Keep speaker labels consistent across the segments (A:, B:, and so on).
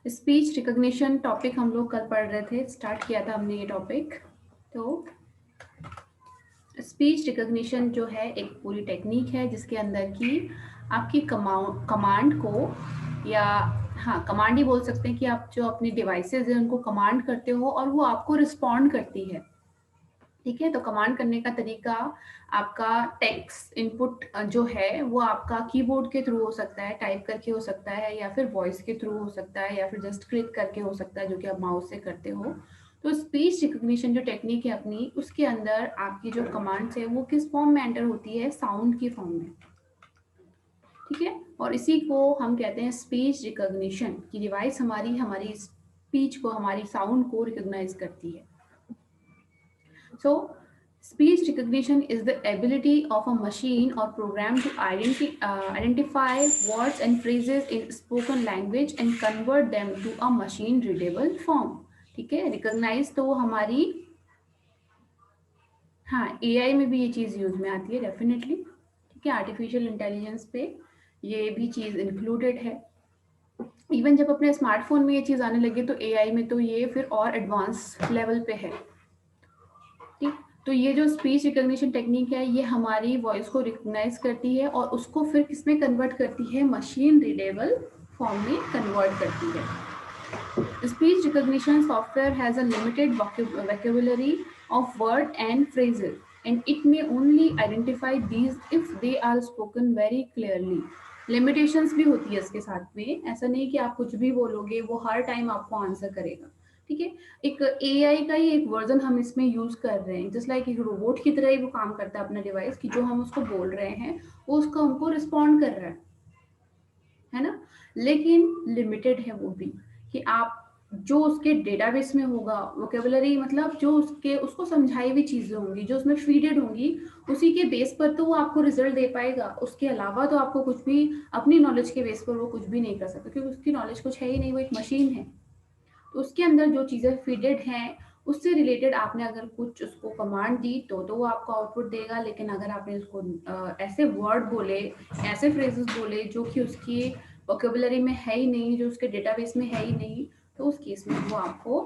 A: Speech recognition topic हम लोग कल पढ़ रहे थे, स्टार्ट किया था हमने ये टॉपिक। तो स्पीच रिकॉग्निशन जो है एक पूरी टेक्निक है जिसके अंदर की आपकी कमांड को या हाँ कमांड ही बोल सकते हैं कि आप जो अपनी डिवाइसेज हैं उनको कमांड करते हो और वो आपको रिस्पॉन्ड करती है। ठीक है, तो कमांड करने का तरीका आपका टेक्स्ट इनपुट जो है वो आपका कीबोर्ड के थ्रू हो सकता है, टाइप करके हो सकता है, या फिर वॉइस के थ्रू हो सकता है, या फिर जस्ट क्लिक करके हो सकता है जो कि आप माउस से करते हो। तो स्पीच रिकॉग्निशन जो टेक्निक है अपनी, उसके अंदर आपकी जो कमांड्स है वो किस फॉर्म में एंटर होती है? साउंड की फॉर्म में। ठीक है, और इसी को हम कहते हैं स्पीच रिकॉग्निशन की डिवाइस हमारी हमारी स्पीच को, हमारी साउंड को रिकॉग्नाइज करती है। So, speech recognition is the ability of a machine or program to identify words and phrases in spoken language and convert them to a machine readable form. ठीक है, recognise तो हमारी, हाँ एआई में भी ये चीज़ यूज में आती है डेफिनेटली। ठीक है, आर्टिफिशियल इंटेलिजेंस पे ये भी चीज़ इंक्लूडेड है। इवन जब अपने स्मार्टफोन में ये चीज़ आने लगी तो एआई में तो ये फिर और एडवांस लेवल पे है। ठीक, तो ये जो स्पीच रिकॉग्निशन टेक्निक है ये हमारी वॉइस को रिकॉग्नाइज करती है और उसको फिर किसमें कन्वर्ट करती है? मशीन रीडेबल फॉर्म में कन्वर्ट करती है। Speech recognition software has a limited vocabulary of word and phrases and it may only identify these if they are spoken very clearly. Limitations भी होती है इसके साथ में, ऐसा नहीं कि आप कुछ भी बोलोगे वो हर टाइम आपको आंसर करेगा। ठीक है, एक एआई का ही एक वर्जन हम इसमें यूज कर रहे हैं, जस्ट लाइक एक रोबोट की तरह ही वो काम करता है अपना डिवाइस, कि जो हम उसको बोल रहे हैं वो उसका हमको रिस्पॉन्ड कर रहा है ना। लेकिन लिमिटेड है वो भी, कि आप जो उसके डेटाबेस में होगा, वोकेबलरी मतलब जो उसके उसको समझाई हुई चीजें होंगी जो उसमें फीडेड होंगी, उसी के बेस पर तो वो आपको रिजल्ट दे पाएगा। उसके अलावा तो आपको कुछ भी अपनी नॉलेज के बेस पर वो कुछ भी नहीं कर सकता, क्योंकि उसकी नॉलेज कुछ है ही नहीं, वो एक मशीन है। तो उसके अंदर जो चीज़ें फीडेड हैं उससे रिलेटेड आपने अगर कुछ उसको कमांड दी तो वो आपको आउटपुट देगा। लेकिन अगर आपने उसको ऐसे वर्ड बोले, ऐसे फ्रेजेस बोले जो कि उसकी वोकेबलरी में है ही नहीं, जो उसके डेटाबेस में है ही नहीं, तो उस केस में वो आपको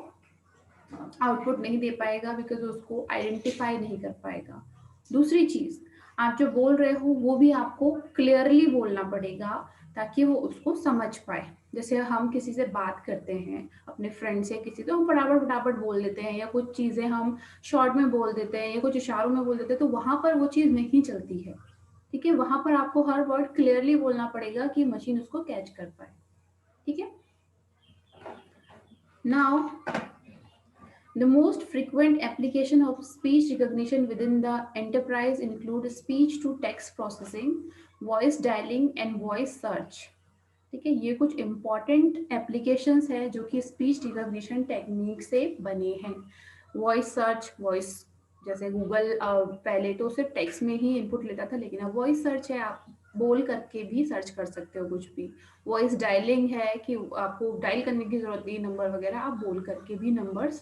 A: आउटपुट नहीं दे पाएगा, बिकॉज उसको आइडेंटिफाई नहीं कर पाएगा। दूसरी चीज, आप जो बोल रहे हो वो भी आपको क्लियरली बोलना पड़ेगा ताकि वो उसको समझ पाए। जैसे हम किसी से बात करते हैं, अपने फ्रेंड से किसी, तो हम फटाफट फटाफट बोल देते हैं, या कुछ चीजें हम शॉर्ट में बोल देते हैं या कुछ इशारों में बोल देते हैं, तो वहां पर वो चीज नहीं चलती है। ठीक है, वहां पर आपको हर वर्ड क्लियरली बोलना पड़ेगा कि मशीन उसको कैच कर पाए। ठीक है, now the most frequent application of speech recognition within the enterprise include speech to text processing, voice dialing and voice search. ठीक है, ये कुछ important applications है जो कि speech recognition technique से बने हैं। voice search, voice जैसे गूगल पहले तो सिर्फ टेक्स्ट में ही इनपुट लेता था, लेकिन अब वॉइस सर्च है, आप बोल करके भी सर्च कर सकते हो कुछ भी। वॉइस डायलिंग है कि आपको डायल करने की जरूरत नहीं, नंबर वगैरह आप बोल करके भी नंबर्स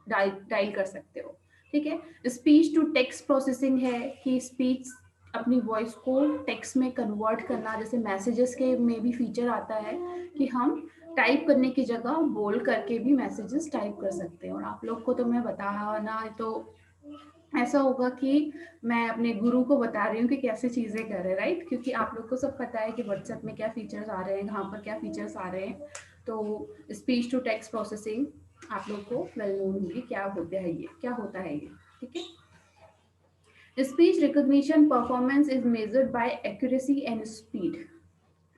A: डायल कर सकते हो। ठीक है, स्पीच टू टेक्स्ट प्रोसेसिंग है कि स्पीच अपनी वॉइस को टेक्स्ट में कन्वर्ट करना, जैसे मैसेजेस के में भी फीचर आता है कि हम टाइप करने की जगह बोल करके भी मैसेजेस टाइप कर सकते हैं। और आप लोग को तो मैं बताना तो ऐसा होगा कि मैं अपने गुरु को बता रही हूँ कि कैसे चीज़ें करें, राइट? क्योंकि आप लोग को सब पता है कि व्हाट्सएप में क्या फीचर्स आ रहे हैं, कहाँ पर क्या फीचर्स आ रहे हैं। तो स्पीच टू टेक्स्ट प्रोसेसिंग आप लोग को वेल नोन होगी क्या होता है ये, क्या होता है ये। ठीक है, speech recognition performance is measured by accuracy and speed.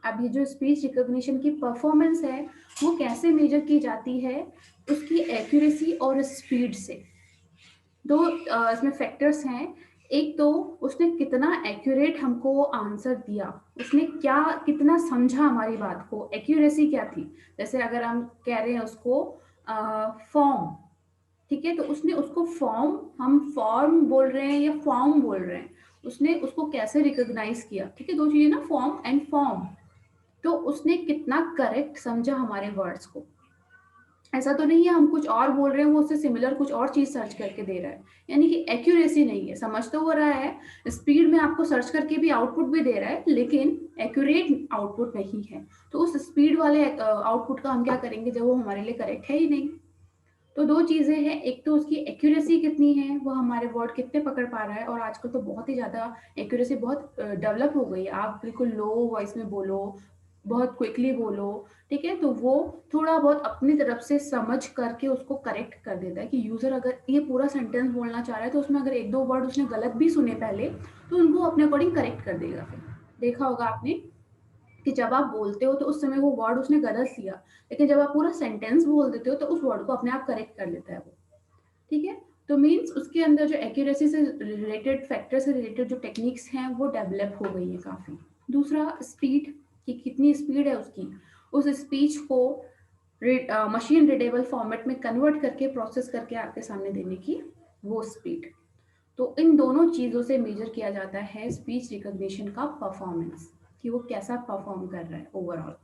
A: अब ये जो स्पीच रिकॉग्निशन की परफॉर्मेंस है वो कैसे मेजर की जाती है? उसकी एक्यूरेसी और स्पीड से। दो इसमें फैक्टर्स हैं। एक तो उसने कितना एक्यूरेट हमको आंसर दिया, उसने क्या कितना समझा हमारी बात को, एक्यूरेसी क्या थी। जैसे अगर हम कह रहे हैं उसको फॉर्म, ठीक है, तो उसने उसको फॉर्म, हम फॉर्म बोल रहे हैं या फॉर्म बोल रहे हैं, उसने उसको कैसे रिकॉग्नाइज किया। ठीक है, दो चीजें ना, फॉर्म एंड फॉर्म। तो उसने कितना करेक्ट समझा हमारे वर्ड्स को। ऐसा तो नहीं है हम कुछ और बोल रहे हैं, वो उससे सिमिलर कुछ और चीज़ सर्च करके दे रहा है। यानी कि एक्यूरेसी नहीं है, समझ तो हो रहा है, स्पीड में आपको सर्च करके भी आउटपुट भी दे रहा है, लेकिन एक्यूरेट आउटपुट नहीं है। तो उस स्पीड वाले आउटपुट का हम क्या करेंगे जब वो हमारे लिए करेक्ट है ही नहीं। तो 2 चीज़ें हैं, एक तो उसकी एक्यूरेसी कितनी है, वो हमारे वर्ड कितने पकड़ पा रहा है, और आजकल तो बहुत ही ज़्यादा एक्यूरेसी बहुत डेवलप हो गई है। आप बिल्कुल लो वॉइस में बोलो, बहुत क्विकली बोलो, ठीक है? तो वो थोड़ा बहुत अपनी तरफ से समझ करके उसको करेक्ट कर देता है कि यूज़र अगर ये पूरा सेंटेंस बोलना चाह रहा है, तो उसमें अगर 1-2 वर्ड उसने गलत भी सुने पहले, तो उनको अपने अकॉर्डिंग करेक्ट कर देगा फिर। देखा होगा आपने कि जब आप बोलते हो तो उस समय वो वर्ड उसने गलत लिया, लेकिन जब आप पूरा सेंटेंस बोल देते हो तो उस वर्ड को अपने आप करेक्ट कर देता है वो, ठीक है? तो मीन्स उसके अंदर जो एक्यूरेसी से रिलेटेड, फैक्टर से रिलेटेड जो टेक्निक्स हैं वो डेवलप हो गई है काफ़ी। दूसरा स्पीड, कि कितनी स्पीड है उसकी, उस स्पीच को मशीन रीडेबल फॉर्मेट में कन्वर्ट करके प्रोसेस करके आपके सामने देने की वो स्पीड। तो इन दोनों चीज़ों से मेजर किया जाता है स्पीच रिकॉग्निशन का परफॉर्मेंस, कि वो कैसा परफॉर्म कर रहा है ओवरऑल।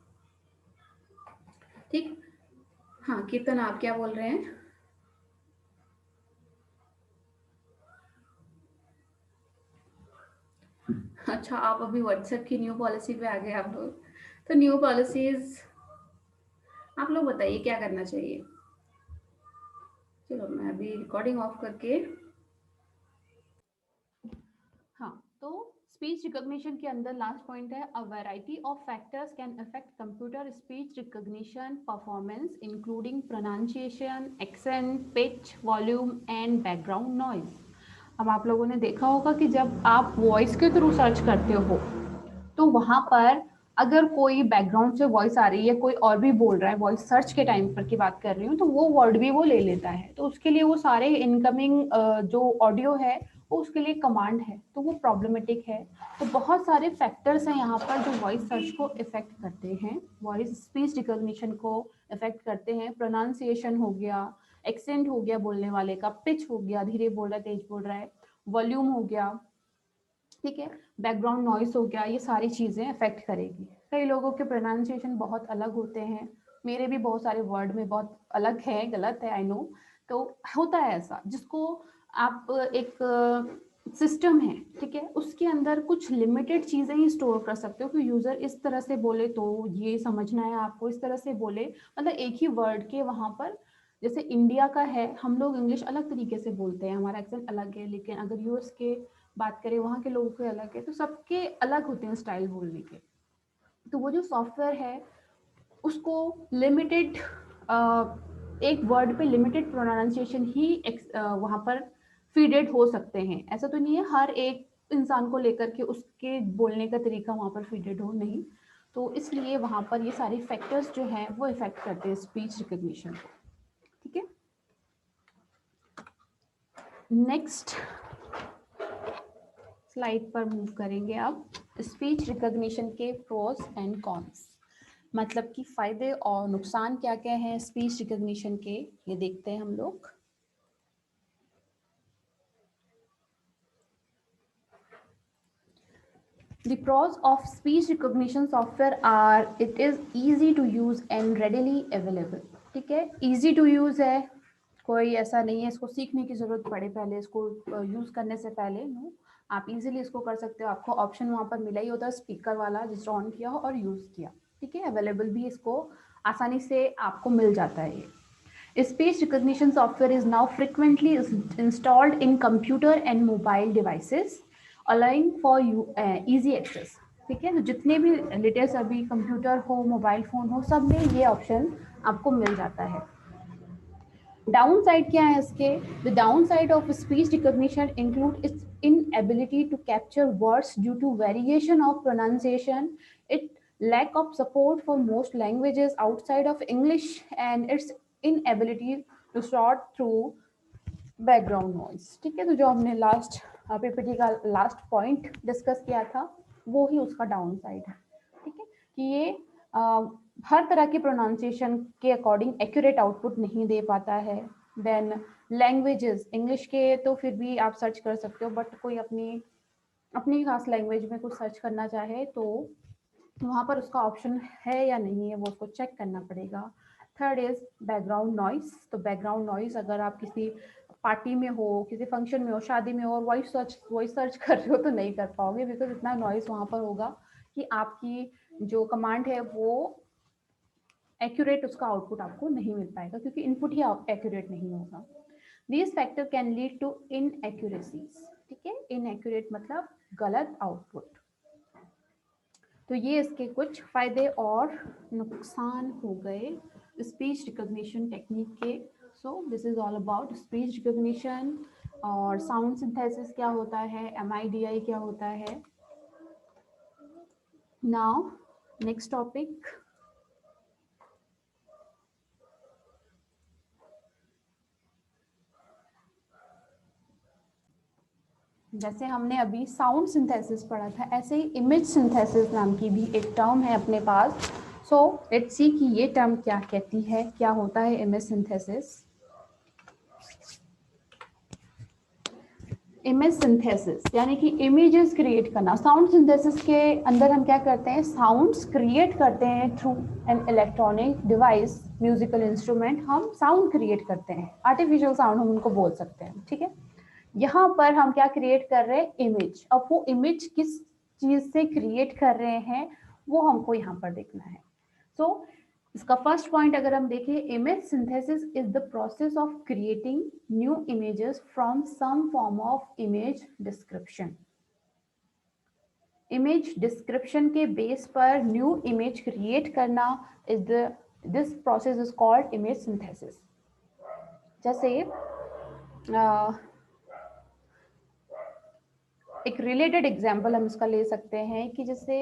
A: ठीक। हाँ, कीर्तन आप क्या बोल रहे हैं? अच्छा, आप अभी व्हाट्सएप की न्यू पॉलिसी पे आ गए आप लोग। तो न्यू पॉलिसीज आप लोग बताइए क्या करना चाहिए? चलो मैं अभी रिकॉर्डिंग ऑफ करके। हाँ, तो स्पीच रिकॉग्निशन के अंदर लास्ट पॉइंट है, a variety of factors can affect computer speech recognition performance including pronunciation, accent, pitch, volume and background noise. अब आप लोगों ने देखा होगा कि जब आप वॉइस के थ्रू सर्च करते हो तो वहां पर अगर कोई बैकग्राउंड से वॉइस आ रही है, कोई और भी बोल रहा है, वॉइस सर्च के टाइम पर की बात कर रही हूँ, तो वो वर्ड भी वो ले लेता है। तो उसके लिए वो सारे इनकमिंग जो ऑडियो है वो उसके लिए कमांड है, तो वो प्रॉब्लमेटिक है। तो बहुत सारे फैक्टर्स हैं यहाँ पर जो वॉइस सर्च को इफेक्ट करते हैं, वॉइस स्पीच रिकॉग्निशन को इफेक्ट करते हैं। प्रोनाउंसिएशन हो गया, एक्सेंट हो गया बोलने वाले का, पिच हो गया, धीरे बोल रहा है तेज बोल रहा है, वॉल्यूम हो गया, ठीक है, बैकग्राउंड नॉइस हो गया, ये सारी चीज़ें अफेक्ट करेगी। कई लोगों के प्रोनाउंसिएशन बहुत अलग होते हैं, मेरे भी बहुत सारे वर्ड में बहुत अलग है, गलत है, आई नो। तो होता है ऐसा, जिसको आप एक सिस्टम है, ठीक है, उसके अंदर कुछ लिमिटेड चीज़ें ही स्टोर कर सकते हो कि यूज़र इस तरह से बोले तो ये समझना है आपको, इस तरह से बोले, मतलब एक ही वर्ड के वहाँ पर, जैसे इंडिया का है, हम लोग इंग्लिश अलग तरीके से बोलते हैं, हमारा एक्सेंट अलग है, लेकिन अगर यूएस के बात करें, वहाँ के लोगों के अलग है, तो सबके अलग होते हैं स्टाइल बोलने के। तो वो जो सॉफ्टवेयर है उसको लिमिटेड, एक वर्ड पे लिमिटेड प्रोनाउंसिएशन ही वहाँ पर फीडेड हो सकते हैं। ऐसा तो नहीं है हर एक इंसान को लेकर के उसके बोलने का तरीका वहाँ पर फीडेड हो, नहीं। तो इसलिए वहाँ पर ये सारे फैक्टर्स जो हैं वो इफेक्ट करते हैं स्पीच रिकॉग्निशन को, ठीक है। नेक्स्ट स्लाइड पर मूव करेंगे अब। स्पीच रिकॉग्निशन के प्रोस एंड कॉन्स, मतलब कि फायदे और नुकसान क्या क्या हैं स्पीच रिकॉग्निशन के, ये देखते हैं हम लोग। The pros of speech recognition software are it is easy to use and readily available, ठीक है, easy to use है, कोई ऐसा नहीं है इसको सीखने की जरूरत पड़े पहले, इसको यूज करने से पहले, नो, आप इजीली इसको कर सकते हो। आपको ऑप्शन वहाँ पर मिला ही होता है स्पीकर वाला, जिसको ऑन किया हो और यूज किया, ठीक है। अवेलेबल भी इसको आसानी से आपको मिल जाता है ये। Speech recognition software is now frequently installed in computer and mobile devices, allowing for easy access, ठीक है। तो जितने भी लेटेस्ट अभी कंप्यूटर हो, मोबाइल फ़ोन हो, सब में ये ऑप्शन आपको मिल जाता है। डाउन साइड क्या है इसके? The down side of speech recognition include it's inability to capture words due to variation of pronunciation, it lack of support for most languages outside of English, and its inability to sort through background noise, ठीक है। तो जो हमने last PPT का last point discuss किया था वो ही उसका डाउन साइड है, ठीक है, कि ये हर तरह के प्रोनाउंसिएशन के अकॉर्डिंग एक्यूरेट आउटपुट नहीं दे पाता है। देन लैंग्वेजेस, इंग्लिश के तो फिर भी आप सर्च कर सकते हो, बट कोई अपनी अपनी खास लैंग्वेज में कुछ सर्च करना चाहे तो वहाँ पर उसका ऑप्शन है या नहीं है वो उसको चेक करना पड़ेगा। Third is background noise. तो बैकग्राउंड नॉइस, अगर आप किसी पार्टी में हो, किसी फंक्शन में हो, शादी में हो और वॉइस सर्च कर रहे हो तो नहीं कर पाओगे, बिकॉज इतना नॉइस वहाँ पर होगा कि आपकी जो कमांड है वो एक्यूरेट, उसका आउटपुट आपको नहीं मिल पाएगा, क्योंकि इनपुट ही एक्यूरेट नहीं होगा। This factor can lead to inaccuracies. ठीक है, इनएक्यूरेट मतलब गलत आउटपुट। तो ये इसके कुछ फायदे और नुकसान हो गए स्पीच रिकॉग्निशन टेक्निक के। So this is all about speech recognition. और साउंड सिंथेसिस क्या होता है, MIDI क्या होता है। नाउ नेक्स्ट टॉपिक, जैसे हमने अभी साउंड सिंथेसिस पढ़ा था, ऐसे ही इमेज सिंथेसिस नाम की भी एक टर्म है अपने पास। सो लेट्स सी कि ये टर्म क्या कहती है, क्या होता है इमेज सिंथेसिस। इमेज सिंथेसिस यानी कि इमेजेस क्रिएट करना। साउंड सिंथेसिस के अंदर हम क्या करते हैं, साउंड्स क्रिएट करते हैं through an electronic device, musical instrument, हम साउंड क्रिएट करते हैं, आर्टिफिशियल साउंड हम उनको बोल सकते हैं। ठीक है, यहाँ पर हम क्या क्रिएट कर रहे हैं, इमेज। अब वो इमेज किस चीज से क्रिएट कर रहे हैं वो हमको यहाँ पर देखना है। सो इसका फर्स्ट पॉइंट अगर हम देखें, image synthesis is the process of creating new images from some form of image description. Image description के बेस पर न्यू इमेज क्रिएट करना is this process is called image synthesis. जैसे एक रिलेटेड एग्जाम्पल हम इसका ले सकते हैं कि जैसे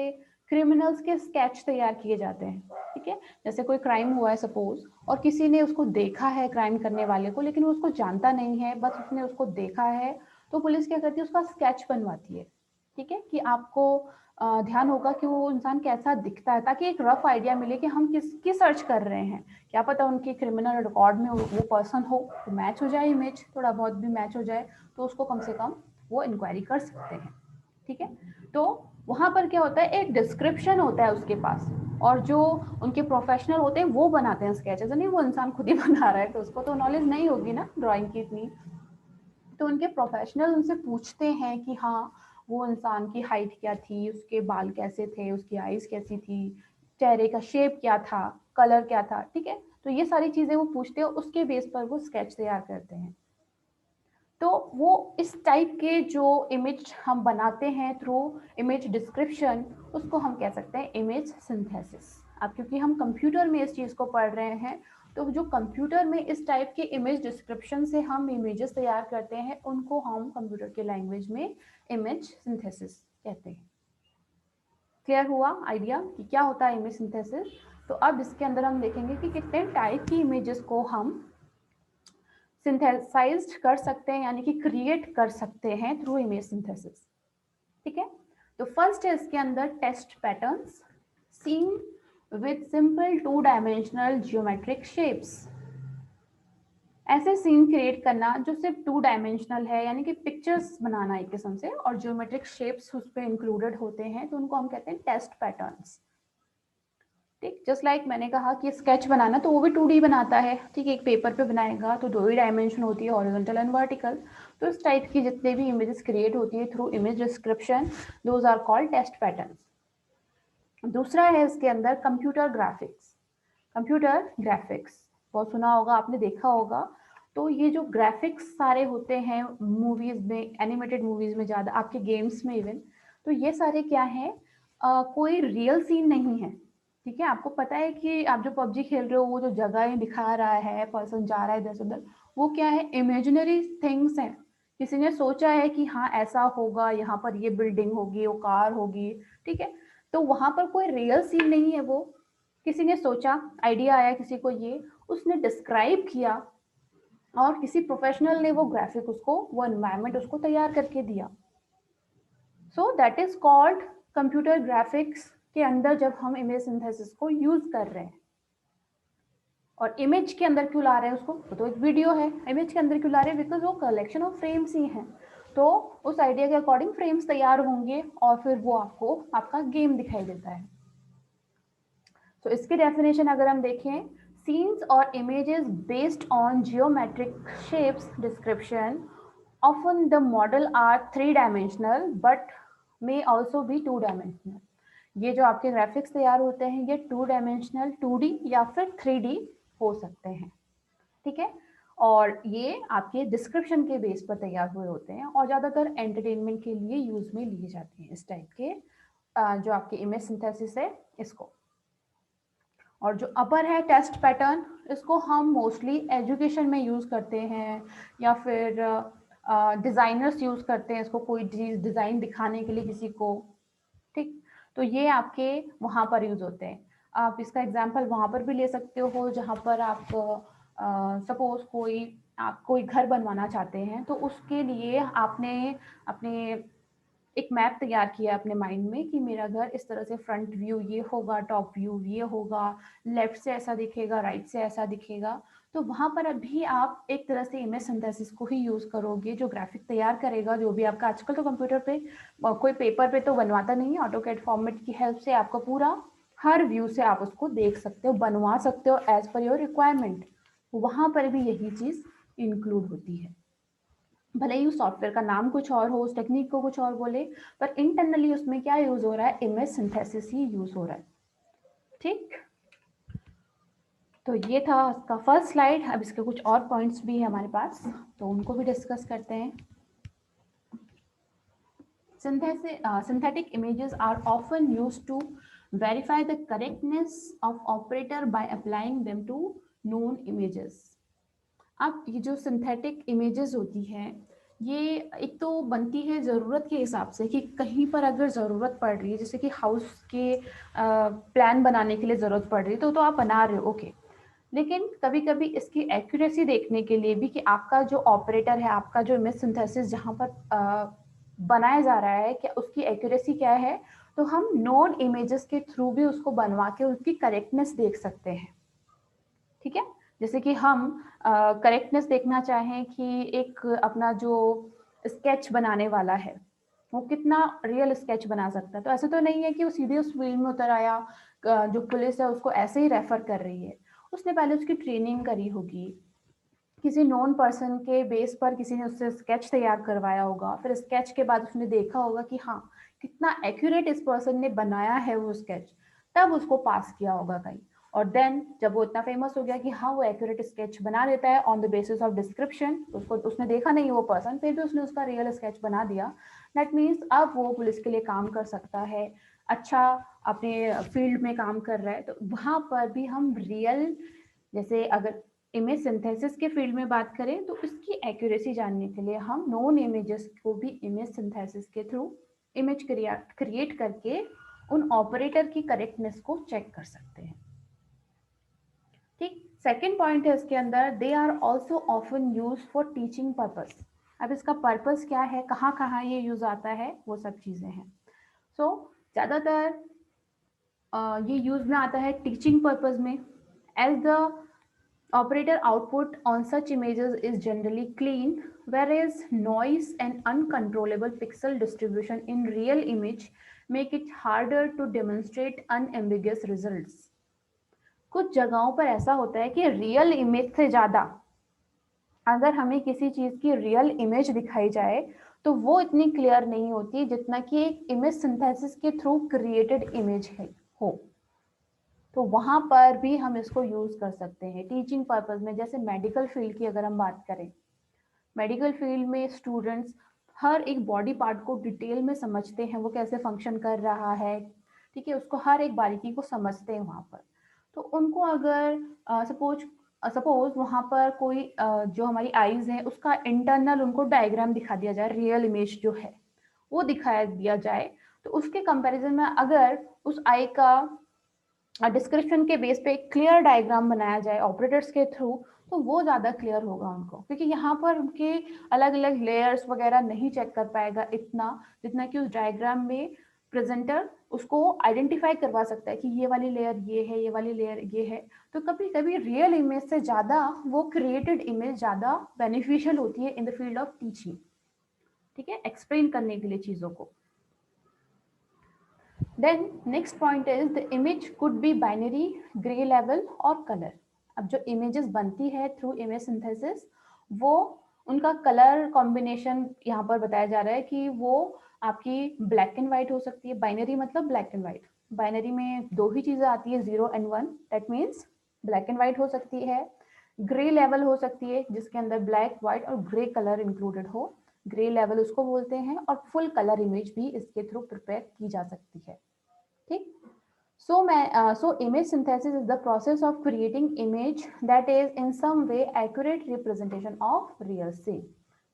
A: क्रिमिनल्स के स्केच तैयार किए जाते हैं। ठीक है, जैसे कोई क्राइम हुआ है सपोज, और किसी ने उसको देखा है क्राइम करने वाले को, लेकिन वो उसको जानता नहीं है, बस उसने उसको देखा है, तो पुलिस क्या करती है, उसका स्केच बनवाती है। ठीक है, कि आपको ध्यान होगा कि वो इंसान कैसा दिखता है, ताकि एक रफ आइडिया मिले कि हम किसकी सर्च कर रहे हैं। क्या पता उनके क्रिमिनल रिकॉर्ड में वो पर्सन हो, तो मैच हो जाए, इमेज थोड़ा बहुत भी मैच हो जाए तो उसको कम से कम वो इंक्वायरी कर सकते हैं। ठीक है, तो वहां पर क्या होता है, एक डिस्क्रिप्शन होता है उसके पास, और जो उनके प्रोफेशनल होते हैं वो बनाते हैं स्केचेस। नहीं वो इंसान खुद ही बना रहा है तो उसको तो नॉलेज नहीं होगी ना ड्राइंग की इतनी। तो उनके प्रोफेशनल उनसे पूछते हैं कि हाँ वो इंसान की हाइट क्या थी, उसके बाल कैसे थे, उसकी आईज कैसी थी, चेहरे का शेप क्या था, कलर क्या था। ठीक है, तो ये सारी चीजें वो पूछते हैं, उसके बेस पर वो स्केच तैयार करते हैं। तो वो इस टाइप के जो इमेज हम बनाते हैं थ्रू इमेज डिस्क्रिप्शन, उसको हम कह सकते हैं इमेज सिंथेसिस। अब क्योंकि हम कंप्यूटर में इस चीज़ को पढ़ रहे हैं, तो जो कंप्यूटर में इस टाइप के इमेज डिस्क्रिप्शन से हम इमेजेस तैयार करते हैं, उनको हम कंप्यूटर के लैंग्वेज में इमेज सिंथेसिस कहते हैं। क्लियर हुआ आइडिया कि क्या होता है इमेज सिंथेसिस। तो अब इसके अंदर हम देखेंगे कि कितने टाइप की इमेजेस को हम सिंथेसाइज्ड कर सकते हैं, यानी कि क्रिएट कर सकते हैं थ्रू इमेज सिंथेसिस। ठीक है, तो फर्स्ट है इसके अंदर test patterns, scene with simple 2 dimensional geometric shapes. ऐसे सीन क्रिएट करना जो सिर्फ 2 डायमेंशनल है, यानी कि पिक्चर्स बनाना एक किस्म से, और जियोमेट्रिक शेप्स उस पर इंक्लूडेड होते हैं, तो उनको हम कहते हैं टेस्ट पैटर्न्स। ठीक, जस्ट लाइक मैंने कहा कि स्केच बनाना तो वो भी 2D बनाता है। ठीक है, एक पेपर पे बनाएगा तो 2 ही डायमेंशन होती है, हॉरिजॉन्टल एंड वर्टिकल। तो इस टाइप की जितने भी इमेजेस क्रिएट होती है through image description, those are called test patterns. दूसरा है इसके अंदर कंप्यूटर ग्राफिक्स। कंप्यूटर ग्राफिक्स बहुत सुना होगा आपने, देखा होगा। तो ये जो ग्राफिक्स सारे होते हैं मूवीज में, एनिमेटेड मूवीज में, ज़्यादा आपके गेम्स में इवन, तो ये सारे क्या है, कोई रियल सीन नहीं है। ठीक है, आपको पता है कि आप जो पबजी खेल रहे हो, वो जो जगह दिखा रहा है, पर्सन जा रहा है इधर से उधर, वो क्या है, इमेजिनरी थिंग्स हैं। किसी ने सोचा है कि हाँ ऐसा होगा, यहाँ पर ये बिल्डिंग होगी, वो कार होगी। ठीक है, तो वहां पर कोई रियल सीन नहीं है, वो किसी ने सोचा, आइडिया आया किसी को, ये उसने डिस्क्राइब किया, और किसी प्रोफेशनल ने वो ग्राफिक उसको, वो एनवायरनमेंट उसको तैयार करके दिया। So that is called computer graphics के अंदर जब हम इमेज सिंथेसिस को यूज कर रहे हैं। और इमेज के अंदर क्यों ला रहे हैं उसको, तो एक वीडियो है, इमेज के अंदर क्यों ला रहे हैं, बिकॉज वो कलेक्शन ऑफ फ्रेम्स ही हैं। तो उस आइडिया के अकॉर्डिंग फ्रेम्स तैयार होंगे, और फिर वो आपको आपका गेम दिखाई देता है। तो इसकी डेफिनेशन अगर हम देखें, Scenes or images based on geometric shapes description. Often the model are three-dimensional but may also be two-dimensional. ये जो आपके ग्राफिक्स तैयार होते हैं ये टू डायमेंशनल 2D या फिर 3D हो सकते हैं, ठीक है। और ये आपके डिस्क्रिप्शन के बेस पर तैयार हुए होते हैं और ज़्यादातर एंटरटेनमेंट के लिए यूज में लिए जाते हैं इस टाइप के जो आपके इमेज सिंथेसिस है इसको। और जो अपर है टेस्ट पैटर्न, इसको हम मोस्टली एजुकेशन में यूज़ करते हैं या फिर डिज़ाइनर्स यूज़ करते हैं इसको, कोई चीज़ डिज़ाइन दिखाने के लिए किसी को, ठीक। तो ये आपके वहाँ पर यूज़ होते हैं। आप इसका एग्जांपल वहाँ पर भी ले सकते हो जहाँ पर आप सपोज आप कोई घर बनवाना चाहते हैं तो उसके लिए आपने अपने एक मैप तैयार किया अपने माइंड में कि मेरा घर इस तरह से फ्रंट व्यू ये होगा, टॉप व्यू ये होगा, लेफ्ट से ऐसा दिखेगा, राइट से ऐसा दिखेगा। तो वहाँ पर अभी आप एक तरह से इमेज सिंथेसिस को ही यूज़ करोगे, जो ग्राफिक तैयार करेगा, जो भी आपका आजकल तो कंप्यूटर पे कोई पेपर पे तो बनवाता नहीं है, ऑटोकैड फॉर्मेट की हेल्प से आपको पूरा हर व्यू से आप उसको देख सकते हो, बनवा सकते हो एज पर योर रिक्वायरमेंट। वहाँ पर भी यही चीज़ इंक्लूड होती है। भले ही उस सॉफ्टवेयर का नाम कुछ और हो, उस टेक्निक को कुछ और बोले, पर इंटरनली उसमें क्या यूज हो रहा है, इमेज सिंथेसिस ही यूज हो रहा है, ठीक। तो ये था इसका फर्स्ट स्लाइड। अब इसके कुछ और पॉइंट्स भी है हमारे पास, तो उनको भी डिस्कस करते हैं। Synthetic images are often used to verify the correctness of operator by applying them to known images. अब ये जो सिंथेटिक इमेजेस होती हैं ये एक तो बनती है ज़रूरत के हिसाब से कि कहीं पर अगर ज़रूरत पड़ रही है, जैसे कि हाउस के प्लान बनाने के लिए ज़रूरत पड़ रही है तो आप बना रहे हो, ओके। लेकिन कभी कभी इसकी एक्यूरेसी देखने के लिए भी कि आपका जो ऑपरेटर है, आपका जो इमेज सिंथेसिस जहाँ पर बनाया जा रहा है, क्या उसकी एक्यूरेसी क्या है, तो हम नॉन इमेजेस के थ्रू भी उसको बनवा के उसकी करेक्टनेस देख सकते हैं, ठीक है। जैसे कि हम करेक्टनेस देखना चाहें कि एक अपना जो स्केच बनाने वाला है वो कितना रियल स्केच बना सकता है, तो ऐसा तो नहीं है कि वो सीधे उस फील्ड में उतर आया, जो पुलिस है उसको ऐसे ही रेफर कर रही है, उसने पहले उसकी ट्रेनिंग करी होगी, किसी नॉन पर्सन के बेस पर किसी ने उससे स्केच तैयार करवाया होगा, फिर स्केच के बाद उसने देखा होगा कि हाँ कितना एक्यूरेट इस पर्सन ने बनाया है वो स्केच, तब उसको पास किया होगा कहीं। और देन जब वो इतना फेमस हो गया कि हाँ वो एक्यूरेट स्केच बना देता है on the basis of description, उसको उसने देखा नहीं वो पर्सन, फिर भी उसने उसका रियल स्केच बना दिया, दैट मीन्स अब वो पुलिस के लिए काम कर सकता है, अच्छा अपने फील्ड में काम कर रहा है। तो वहाँ पर भी हम रियल, जैसे अगर इमेज सिंथेसिस के फील्ड में बात करें तो इसकी एक्यूरेसी जानने के लिए हम नोन इमेजेस को भी इमेज सिंथेसिस के थ्रू इमेज क्रिएट करके उन ऑपरेटर की करेक्टनेस को चेक कर सकते हैं, ठीक। सेकेंड पॉइंट है इसके अंदर, they are also often use for teaching purpose. अब इसका पर्पस क्या है, कहाँ कहाँ ये यूज आता है, वो सब चीजें हैं। सो ज्यादातर ये यूज में आता है टीचिंग पर्पस में, as the operator output on such images is generally clean, whereas noise and uncontrollable pixel distribution in real image make it harder to demonstrate unambiguous results. कुछ जगहों पर ऐसा होता है कि रियल इमेज से ज़्यादा अगर हमें किसी चीज़ की रियल इमेज दिखाई जाए तो वो इतनी क्लियर नहीं होती जितना कि एक इमेज सिंथेसिस के थ्रू क्रिएटेड इमेज है हो। तो वहाँ पर भी हम इसको यूज़ कर सकते हैं टीचिंग पर्पस में। जैसे मेडिकल फील्ड की अगर हम बात करें, मेडिकल फील्ड में स्टूडेंट्स हर एक बॉडी पार्ट को डिटेल में समझते हैं, वो कैसे फंक्शन कर रहा है, ठीक है, उसको हर एक बारीकी को समझते हैं वहाँ पर। तो उनको अगर सपोज वहाँ पर कोई जो हमारी आईज है उसका इंटरनल उनको डायग्राम दिखा दिया जाए, रियल इमेज जो है वो दिखाया दिया जाए, तो उसके कंपैरिजन में अगर उस आई का डिस्क्रिप्शन के बेस पे एक क्लियर डायग्राम बनाया जाए ऑपरेटर्स के थ्रू, तो वो ज़्यादा क्लियर होगा उनको, क्योंकि यहाँ पर उनके अलग अलग लेयर्स वगैरह नहीं चेक कर पाएगा इतना जितना कि उस डायग्राम में प्रेजेंटर उसको आइडेंटिफाई करवा सकता है कि ये वाली लेयर ये है, ये वाली लेयर ये है। तो कभी कभी रियल इमेज से ज़्यादा वो क्रिएटेड इमेज ज़्यादा बेनिफिशियल होती है in the field of teaching, ठीक है, एक्सप्लेन करने के लिए चीज़ों को। Then next point is the image could be binary, gray level or color. अब जो इमेजेस बनती है थ्रू इमेज सिंथेसिस, वो उनका कलर कॉम्बिनेशन यहाँ पर बताया जा रहा है कि वो आपकी ब्लैक एंड व्हाइट हो सकती है। बाइनरी मतलब ब्लैक एंड व्हाइट, बाइनरी में दो ही चीजें आती है, 0 and 1, that means black and white हो सकती है। ग्रे लेवल हो सकती है जिसके अंदर ब्लैक, व्हाइट और ग्रे कलर इंक्लूडेड हो, ग्रे लेवल उसको बोलते हैं। और फुल कलर इमेज भी इसके थ्रू प्रिपेयर की जा सकती है। ठीक, so image synthesis is the process of creating image that is in some way accurate representation of real scene।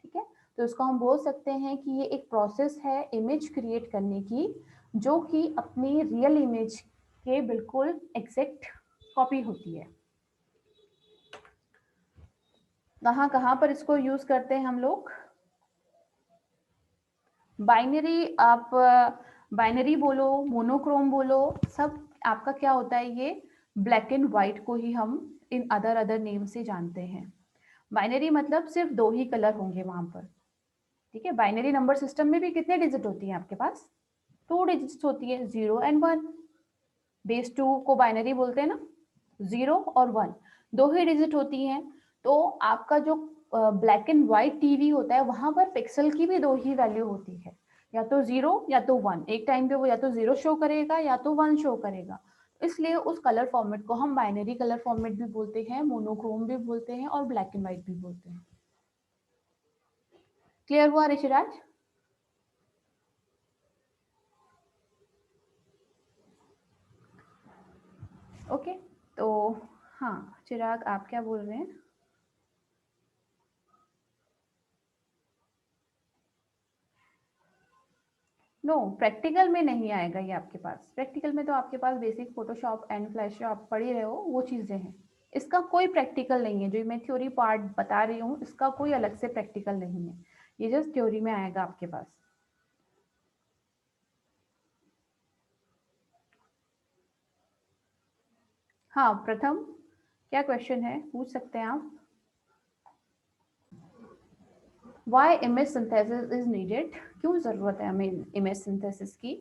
A: ठीक है, तो इसको हम बोल सकते हैं कि ये एक प्रोसेस है इमेज क्रिएट करने की, जो कि अपनी रियल इमेज के बिल्कुल एग्जैक्ट कॉपी होती है। कहाँ पर इसको यूज करते हैं हम लोग? बाइनरी, आप बाइनरी बोलो, मोनोक्रोम बोलो, सब आपका क्या होता है, ये ब्लैक एंड व्हाइट को ही हम इन अदर नेम से जानते हैं। बाइनरी मतलब सिर्फ दो ही कलर होंगे वहां पर। ठीक है, बाइनरी नंबर सिस्टम में भी कितने डिजिट होती हैं आपके पास? 2 डिजिट्स होती है, 0 and 1। बेस 2 को बाइनरी बोलते हैं ना, 0 और 1 दो ही डिजिट होती हैं। तो आपका जो ब्लैक एंड व्हाइट टीवी होता है, वहां पर पिक्सल की भी दो ही वैल्यू होती है, या तो 0 या तो 1। एक टाइम पे वो या तो 0 शो करेगा या तो 1 शो करेगा। इसलिए उस कलर फॉर्मेट को हम बाइनरी कलर फॉर्मेट भी बोलते हैं, मोनोक्रोम भी बोलते हैं और ब्लैक एंड व्हाइट भी बोलते हैं। क्लियर हुआ ऋषिराज? ओके, तो हाँ चिराग, आप क्या बोल रहे हैं? नो, प्रैक्टिकल में नहीं आएगा ये आपके पास। प्रैक्टिकल में तो आपके पास बेसिक फोटोशॉप एंड फ्लैश आप पढ़ ही रहे हो, वो चीजें हैं। इसका कोई प्रैक्टिकल नहीं है, जो मैं थ्योरी पार्ट बता रही हूँ इसका कोई अलग से प्रैक्टिकल नहीं है, ये जस्ट थ्योरी में आएगा आपके पास। हाँ प्रथम, क्या क्वेश्चन है, पूछ सकते हैं आप। Why image synthesis is needed, क्यों जरूरत है हमें इमेज सिंथेसिस की?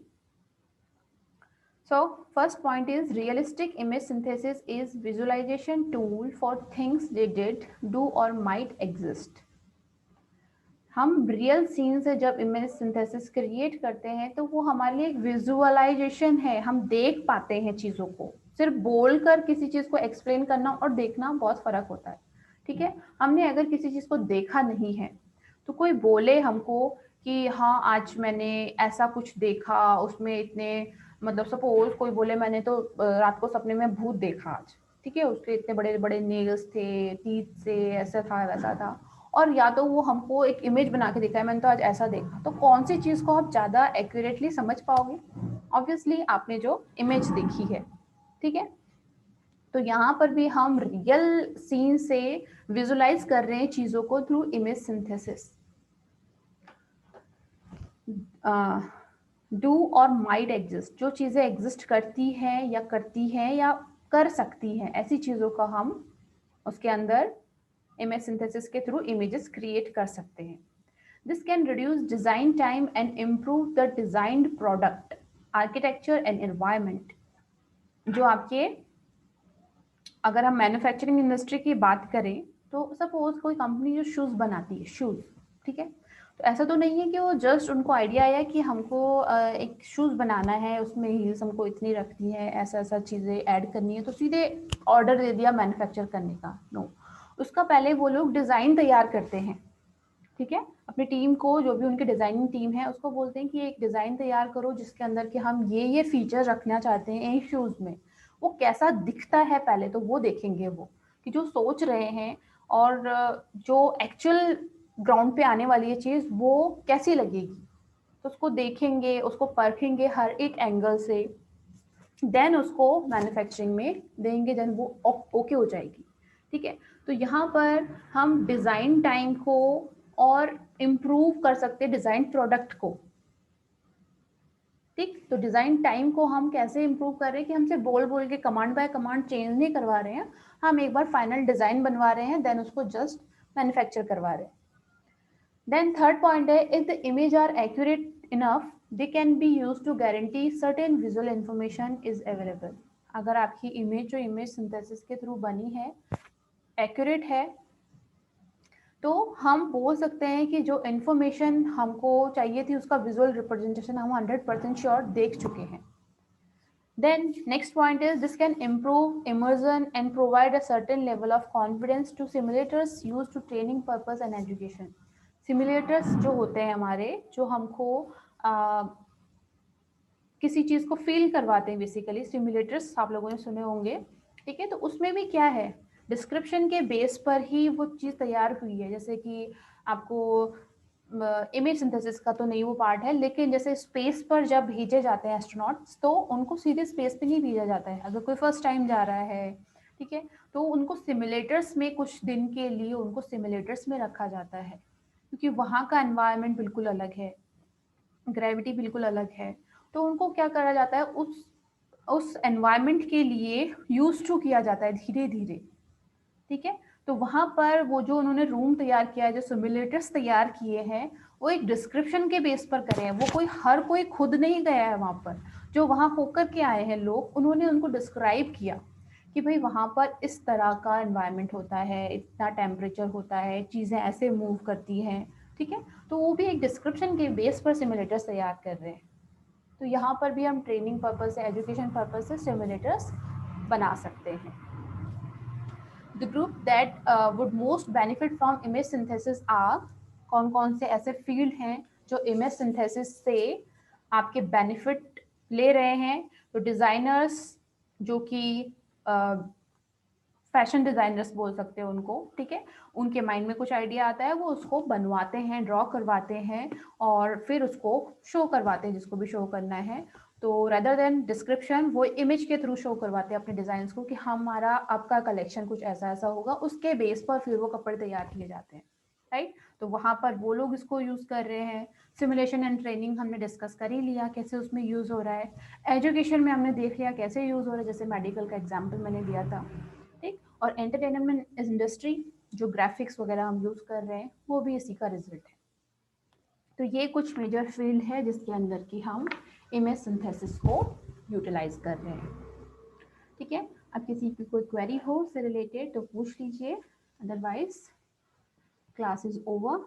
A: So first point is realistic image synthesis is visualization tool for things they did, do or might exist। हम रियल सीन से जब इमेज सिंथेसिस क्रिएट करते हैं तो वो हमारे लिए एक विजुअलाइजेशन है, हम देख पाते हैं चीजों को। सिर्फ बोलकर किसी चीज को एक्सप्लेन करना और देखना बहुत फर्क होता है। ठीक है, हमने अगर किसी चीज को देखा नहीं है तो कोई बोले हमको कि हाँ आज मैंने ऐसा कुछ देखा, उसमें इतने, मतलब सपोज कोई बोले मैंने तो रात को सपने में भूत देखा आज। ठीक है, उसके इतने बड़े बड़े नेल्स थे, टीथ से, ऐसा था वैसा था, और या तो वो हमको एक इमेज बना के दिखाए मैंने तो आज ऐसा देखा, तो कौन सी चीज को आप ज्यादा एक्यूरेटली समझ पाओगे? ऑब्वियसली आपने जो इमेज देखी है। ठीक है, तो यहाँ पर भी हम रियल सीन से विजुलाइज कर रहे हैं चीजों को थ्रू इमेज सिंथेसिस। डू और माइट एग्जिस्ट, जो चीजें एग्जिस्ट करती हैं या करती हैं या कर सकती हैं, ऐसी चीजों का हम उसके अंदर इमेज सिंथेसिस के थ्रू इमेजेस क्रिएट कर सकते हैं। This can reduce design time and improve the designed product, architecture and environment. जो आपके, अगर हम मैन्युफैक्चरिंग इंडस्ट्री की बात करें तो सपोज कोई कंपनी जो शूज बनाती है, शूज, ठीक है, तो ऐसा तो नहीं है कि वो जस्ट उनको आइडिया आया कि हमको एक शूज बनाना है, उसमें हील्स हमको इतनी रखनी है, ऐसा ऐसा चीजें ऐड करनी है, तो सीधे ऑर्डर दे दिया मैन्युफैक्चर करने का। नो, उसका पहले वो लोग डिजाइन तैयार करते हैं। ठीक है, अपनी टीम को, जो भी उनकी डिजाइनिंग टीम है उसको बोलते हैं कि एक डिजाइन तैयार करो जिसके अंदर कि हम ये फीचर रखना चाहते हैं एक शूज में। वो कैसा दिखता है पहले तो वो देखेंगे, वो कि जो सोच रहे हैं और जो एक्चुअल ग्राउंड पे आने वाली है चीज वो कैसी लगेगी, तो उसको देखेंगे, उसको परखेंगे हर एक एंगल से, देन उसको मैन्युफैक्चरिंग में देंगे, देन वो ओके हो जाएगी। ठीक है, तो यहाँ पर हम डिजाइन टाइम को और इम्प्रूव कर सकते हैं डिजाइन प्रोडक्ट को। ठीक, तो डिजाइन टाइम को हम कैसे इम्प्रूव कर रहे हैं कि हमसे बोल बोल के कमांड बाय कमांड चेंज नहीं करवा रहे हैं, हम एक बार फाइनल डिजाइन बनवा रहे हैं, देन उसको जस्ट मैन्युफैक्चर करवा रहे हैं। देन थर्ड पॉइंट है, if the image are accurate enough they can be used to guarantee certain visual information is available। अगर आपकी इमेज जो इमेज सिंथेसिस के थ्रू बनी है एक्यूरेट है, तो हम बोल सकते हैं कि जो इन्फॉर्मेशन हमको चाहिए थी उसका विजुअल रिप्रेजेंटेशन हम 100% श्योर देख चुके हैं. Then next point is this can improve immersion and provide a certain level of confidence to simulators used to training purpose and education. Simulators जो होते हैं हमारे, जो हमको किसी चीज़ को फील करवाते हैं, बेसिकली सिमुलेटर्स आप लोगों ने सुने होंगे, ठीक है. तो उसमें भी क्या है, डिस्क्रिप्शन के बेस पर ही वो चीज़ तैयार हुई है. जैसे कि आपको इमेज सिंथेसिस का तो नहीं वो पार्ट है, लेकिन जैसे स्पेस पर जब भेजे जाते हैं एस्ट्रोनॉट्स, तो उनको सीधे स्पेस पे नहीं भेजा जाता है. अगर कोई फर्स्ट टाइम जा रहा है, ठीक है, तो उनको सिमुलेटर्स में कुछ दिन के लिए उनको सिमुलेटर्स में रखा जाता है, क्योंकि वहाँ का एनवायरनमेंट बिल्कुल अलग है, ग्रेविटी बिल्कुल अलग है. तो उनको क्या करा जाता है, उस एनवायरनमेंट के लिए यूज टू किया जाता है धीरे धीरे, ठीक है. तो वहाँ पर वो जो उन्होंने रूम तैयार किया है, जो सिमुलेटर्स तैयार किए हैं, वो एक डिस्क्रिप्शन के बेस पर करे हैं. वो हर कोई खुद नहीं गया है वहाँ पर. जो वहाँ होकर के आए हैं लोग, उन्होंने उनको डिस्क्राइब किया कि भाई वहाँ पर इस तरह का एनवायरनमेंट होता है, इतना टेम्परेचर होता है, चीज़ें ऐसे मूव करती हैं, ठीक है. तो वो भी एक डिस्क्रिप्शन के बेस पर सिमुलेटर्स तैयार कर रहे हैं. तो यहाँ पर भी हम ट्रेनिंग पर्पज से, एजुकेशन पर्पज से सिमुलेटर्स बना सकते हैं. The group that would most benefit from image synthesis are, कौन कौन से ऐसे फील्ड हैं जो इमेज सिंथेसिस से आपके बेनिफिट ले रहे हैं. तो डिज़ाइनर्स, जो कि फैशन डिज़ाइनर्स बोल सकते हैं उनको, ठीक है. उनके माइंड में कुछ आइडिया आता है, वो उसको बनवाते हैं, ड्रॉ करवाते हैं और फिर उसको शो करवाते हैं जिसको भी शो करना है. तो रेदर देन डिस्क्रिप्शन, वो इमेज के थ्रू शो करवाते हैं अपने डिज़ाइंस को कि हमारा आपका कलेक्शन कुछ ऐसा ऐसा होगा. उसके बेस पर फिर वो कपड़े तैयार किए जाते हैं, राइट. तो वहाँ पर वो लोग इसको यूज़ कर रहे हैं. सिमुलेशन एंड ट्रेनिंग हमने डिस्कस कर ही लिया कैसे उसमें यूज़ हो रहा है. एजुकेशन में हमने देख लिया कैसे यूज़ हो रहा है, जैसे मेडिकल का एग्जाम्पल मैंने दिया था, ठीक. और एंटरटेनमेंट इंडस्ट्री, जो ग्राफिक्स वगैरह हम यूज़ कर रहे हैं, वो भी इसी का रिजल्ट है. तो ये कुछ मेजर फील्ड है जिसके अंदर की हम इमेज सिंथेसिस को यूटिलाइज कर रहे हैं, ठीक है. अब किसी की कोई क्वेरी हो से रिलेटेड तो पूछ लीजिए, अदरवाइज क्लास इज ओवर.